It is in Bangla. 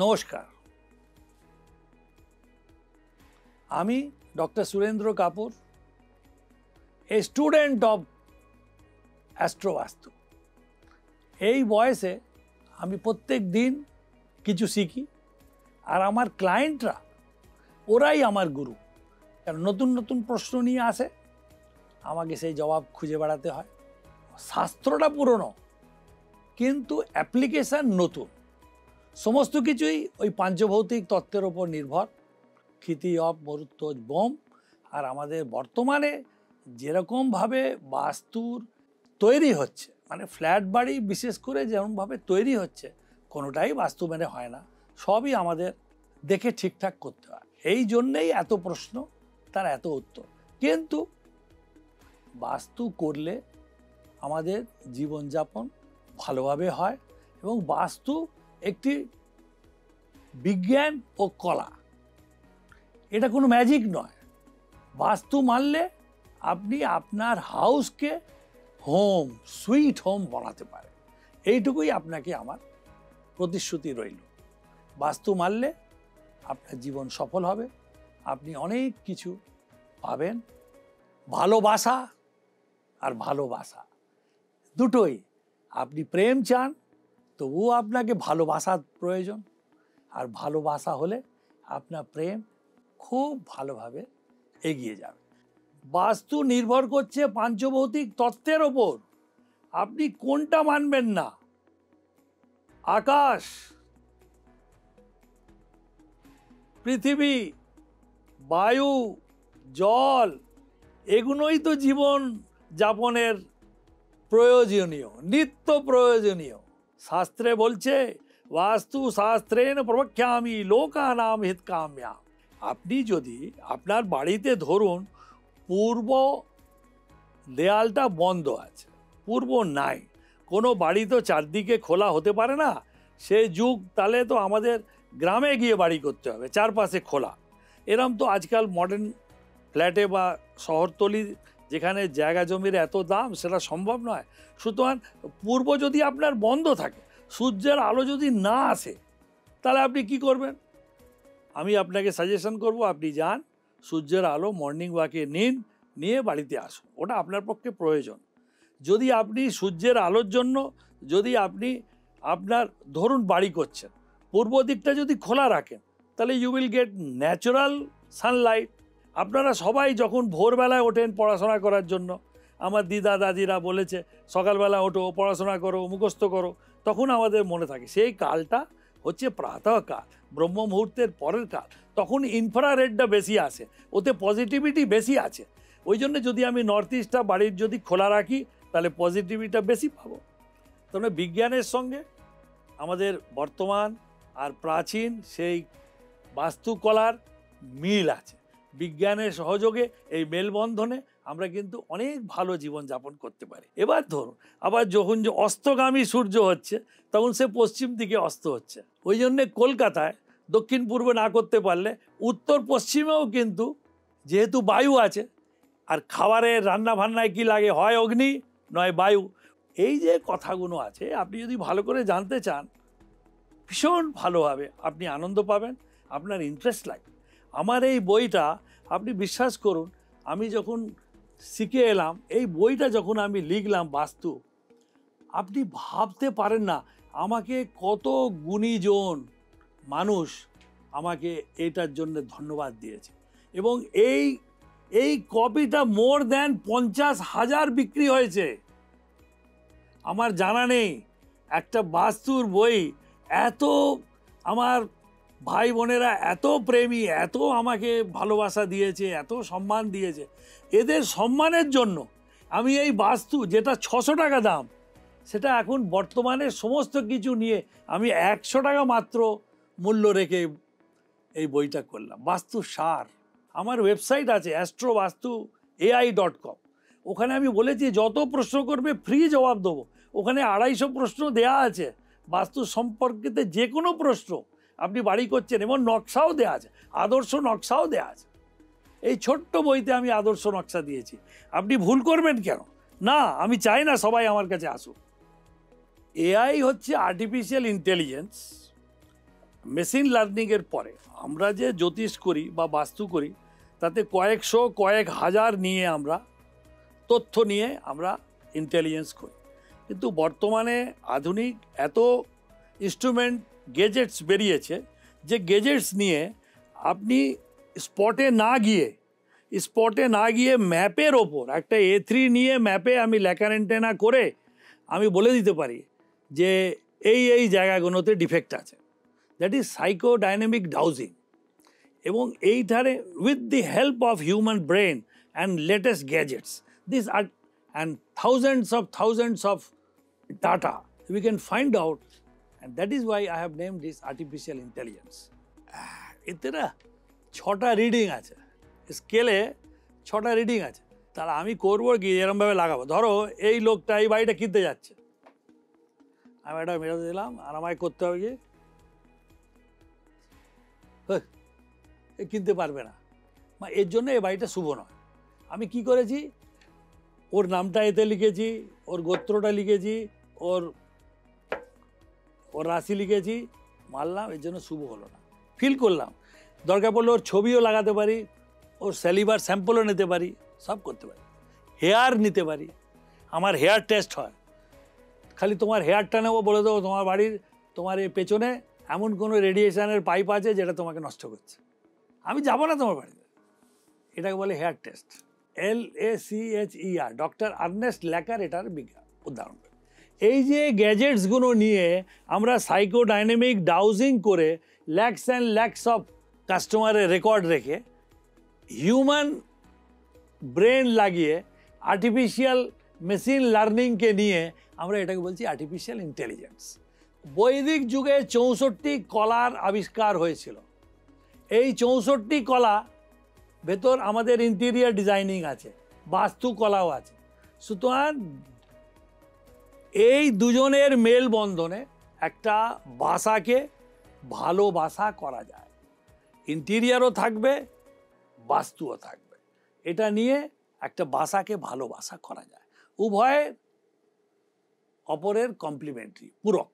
নমস্কার, আমি doctor Surendra Kapoor, a student of অ্যাস্ট্রোবাস্তু। এই বয়সে আমি প্রত্যেক দিন কিছু শিখি, আর আমার ক্লায়েন্টরা ওরাই আমার গুরু। কারণ নতুন নতুন প্রশ্ন নিয়ে আসে, আমাকে সেই জবাব খুঁজে বেড়াতে হয়। শাস্ত্রটা পুরনো, কিন্তু অ্যাপ্লিকেশান নতুন। সমস্ত কিছুই ওই পাঞ্চভৌতিক তত্ত্বের ওপর নির্ভর, ক্ষিতি অপ মরুত্বজ বোম। আর আমাদের বর্তমানে যেরকমভাবে বাস্তুর তৈরি হচ্ছে, মানে ফ্ল্যাট বাড়ি বিশেষ করে যেমনভাবে তৈরি হচ্ছে, কোনোটাই বাস্তু মেনে হয় না। সবই আমাদের দেখে ঠিকঠাক করতে হয়। এই জন্যেই এত প্রশ্ন, তার এত উত্তর। কিন্তু বাস্তু করলে আমাদের জীবনযাপন ভালোভাবে হয়, এবং বাস্তু একটি বিজ্ঞান ও কলা, এটা কোনো ম্যাজিক নয়। বাস্তু মানলে আপনি আপনার হাউসকে হোম, সুইট হোম বানাতে পারেন। এইটুকুই আপনাকে আমার প্রতিশ্রুতি রইল। বাস্তু মানলে আপনার জীবন সফল হবে, আপনি অনেক কিছু পাবেন। ভালোবাসা আর ভালোবাসা দুটোই। আপনি প্রেম চান, তবুও আপনাকে ভালোবাসার প্রয়োজন, আর ভালোবাসা হলে আপনার প্রেম খুব ভালোভাবে এগিয়ে যাবে। বাস্তু নির্ভর করছে পাঞ্চভৌতিক তত্ত্বের ওপর। আপনি কোনটা মানবেন না? আকাশ, পৃথিবী, বায়ু, জল, এগুলোই তো জীবন যাপনের প্রয়োজনীয়, নিত্য প্রয়োজনীয়। শাস্ত্রে বলছে, বাস্তু শাস্ত্রেণ প্রবক্ষ্যামি লোকানাম হিতকাম্যা। আপনি যদি আপনার বাড়িতে ধরুন পূর্ব দেয়ালটা বন্ধ আছে, পূর্ব নাই, কোনো বাড়ি তো চারদিকে খোলা হতে পারে না। সে যুগ, তাহলে তো আমাদের গ্রামে গিয়ে বাড়ি করতে হবে, চারপাশে খোলা। এরম তো আজকাল মডার্ন ফ্ল্যাটে বা শহরতলি, যেখানে জায়গা জমির এত দাম, সেটা সম্ভব নয়। সুতরাং পূর্ব যদি আপনার বন্ধ থাকে, সূর্যের আলো যদি না আসে, তাহলে আপনি কি করবেন? আমি আপনাকে সাজেশন করব, আপনি যান, সূর্যের আলো মর্নিং ওয়াকে নিন, নিয়ে বাড়িতে আসুন। ওটা আপনার পক্ষে প্রয়োজন। যদি আপনি সূর্যের আলোর জন্য, যদি আপনি আপনার ধরুন বাড়ি করছেন, পূর্ব দিকটা যদি খোলা রাখেন, তাহলে you will get natural sunlight. আপনারা সবাই যখন ভোরবেলায় ওঠেন পড়াশোনা করার জন্য, আমার দিদা দাদিরা বলেছে সকালবেলা ওঠো, পড়াশোনা করো, মুখস্থ করো, তখন আমাদের মনে থাকে। সেই কালটা হচ্ছে প্রাতঃকাল, ব্রহ্ম মুহূর্তের পরের কাল। তখন ইনফ্রারেডটা বেশি আসে, ওতে পজিটিভিটি বেশি আছে। ওই জন্য যদি আমি নর্থ ইস্টটা বাড়ির যদি খোলা রাখি, তাহলে পজিটিভিটিটা বেশি পাবো। তবে বিজ্ঞানের সঙ্গে আমাদের বর্তমান আর প্রাচীন সেই বাস্তুকলার মিল আছে। বিজ্ঞানের সহযোগে এই মেলবন্ধনে আমরা কিন্তু অনেক ভালো জীবনযাপন করতে পারি। এবার ধরুন, আবার যখন যে অস্তগামী সূর্য হচ্ছে, তখন সে পশ্চিম দিকে অস্ত হচ্ছে। ওই জন্যে কলকাতায় দক্ষিণ পূর্বে না করতে পারলে উত্তর পশ্চিমেও কিন্তু, যেহেতু বায়ু আছে, আর খাবারের রান্না বান্নায় কী লাগে, হয় অগ্নি নয় বায়ু। এই যে কথাগুলো আছে, আপনি যদি ভালো করে জানতে চান, ভীষণ ভালোভাবে আপনি আনন্দ পাবেন, আপনার ইন্টারেস্ট লাগবে। আমার এই বইটা আপনি বিশ্বাস করুন, আমি যখন শিখে এলাম, এই বইটা যখন আমি লিখলাম বাস্তু, আপনি ভাবতে পারেন না আমাকে কত গুণীজন মানুষ আমাকে এটার জন্য ধন্যবাদ দিয়েছে। এবং এই কপিটা মোর দ্যান 50,000 বিক্রি হয়েছে। আমার জানা নেই একটা বাস্তুর বই এত, আমার ভাই বোনেরা এত প্রেমী, এত আমাকে ভালোবাসা দিয়েছে, এত সম্মান দিয়েছে। এদের সম্মানের জন্য আমি এই বাস্তু, যেটা 600 টাকা দাম, সেটা এখন বর্তমানে সমস্ত কিছু নিয়ে আমি 100 টাকা মাত্র মূল্য রেখে এই বইটা করলাম। বাস্তু সার। আমার ওয়েবসাইট আছে astrovastuai.com। ওখানে আমি বলেছি যত প্রশ্ন করবে ফ্রি জবাব দেবো। ওখানে 250 প্রশ্ন দেয়া আছে বাস্তু সম্পর্কিত, যে কোনো প্রশ্ন আপনি বাড়ি করছেন, এবং নকশাও দেওয়া আছে, আদর্শ নকশাও দেওয়া আছে। এই ছোট্ট বইতে আমি আদর্শ নকশা দিয়েছি। আপনি ভুল করবেন কেন? না, আমি চাই না সবাই আমার কাছে আসুক। এআই হচ্ছে আর্টিফিশিয়াল ইন্টেলিজেন্স, মেশিন লার্নিংয়ের পরে আমরা যে জ্যোতিষ করি বা বাস্তু করি তাতে কয়েকশো কয়েক হাজার নিয়ে আমরা তথ্য নিয়ে আমরা ইন্টেলিজেন্স করি। কিন্তু বর্তমানে আধুনিক এত ইনস্ট্রুমেন্ট গেজেটস বেরিয়েছে যে গেজেটস নিয়ে আপনি স্পটে না গিয়ে ম্যাপের ওপর একটা A3 নিয়ে ম্যাপে আমি লেখার অ্যান্টেনা করে আমি বলে দিতে পারি যে এই জায়গাগুলোতে ডিফেক্ট আছে। That is psychodynamic dowsing. এবং এইটারে with the help of human brain and latest gadgets this are and thousands of data we can find out, and that is why I have name this artificial intelligence. এতে না 6টা রিডিং আছে, স্কেলে 6টা রিডিং আছে। তাহলে আমি করবো কি, এরমভাবে লাগাবো, ধরো এই লোকটা এই বাড়িটা কিনতে যাচ্ছে, আমি এটা মেরে দিলাম আর আমায় করতে হবে কি এ কিনতে পারবে না, এর জন্য এই বাড়িটা শুভ নয়। আমি কি করেছি, ওর নামটা এতে লিখেছি, ওর গোত্রটা লিখেছি, ওর রাশি লিখেছি, মারলাম, এর জন্য শুভ হলো না। ফিল করলাম, দরকার পড়লে ওর ছবিও লাগাতে পারি, ওর সেলিভার স্যাম্পলও নিতে পারি, সব করতে পারি। হেয়ার নিতে পারি, আমার হেয়ার টেস্ট হয়, খালি তোমার হেয়ারটা নেবো, বলে দেবো তোমার বাড়ির তোমার এই পেছনে এমন কোনো রেডিয়েশনের পাইপ আছে যেটা তোমাকে নষ্ট করছে, আমি যাবো না তোমার বাড়িতে। এটাকে বলে hair test. LACHER, doctor Ernest Lacher এটার উদাহরণ। এই যে গ্যাজেটসগুলো নিয়ে আমরা সাইকোডাইনামিক ডাউজিং করে ল্যাক্স অ্যান্ড ল্যাক্স অফ কাস্টমারের রেকর্ড রেখে হিউম্যান ব্রেন লাগিয়ে আর্টিফিশিয়াল মেশিন লার্নিংকে নিয়ে আমরা এটাকে বলছি আর্টিফিশিয়াল ইন্টেলিজেন্স। বৈদিক যুগে 64 কলার আবিষ্কার হয়েছিল। এই 64 কলা ভেতর আমাদের ইন্টেরিয়ার ডিজাইনিং আছে, বাস্তুকলাও আছে। সুতরাং এই দুজনের মেলবন্ধনে একটা বাসাকে ভালোবাসা করা যায়, ইন্টেরিয়ারও থাকবে, বাস্তুও থাকবে। এটা নিয়ে একটা বাসাকে ভালোবাসা করা যায়, উভয়ের অপরের কমপ্লিমেন্টারি, পূরক।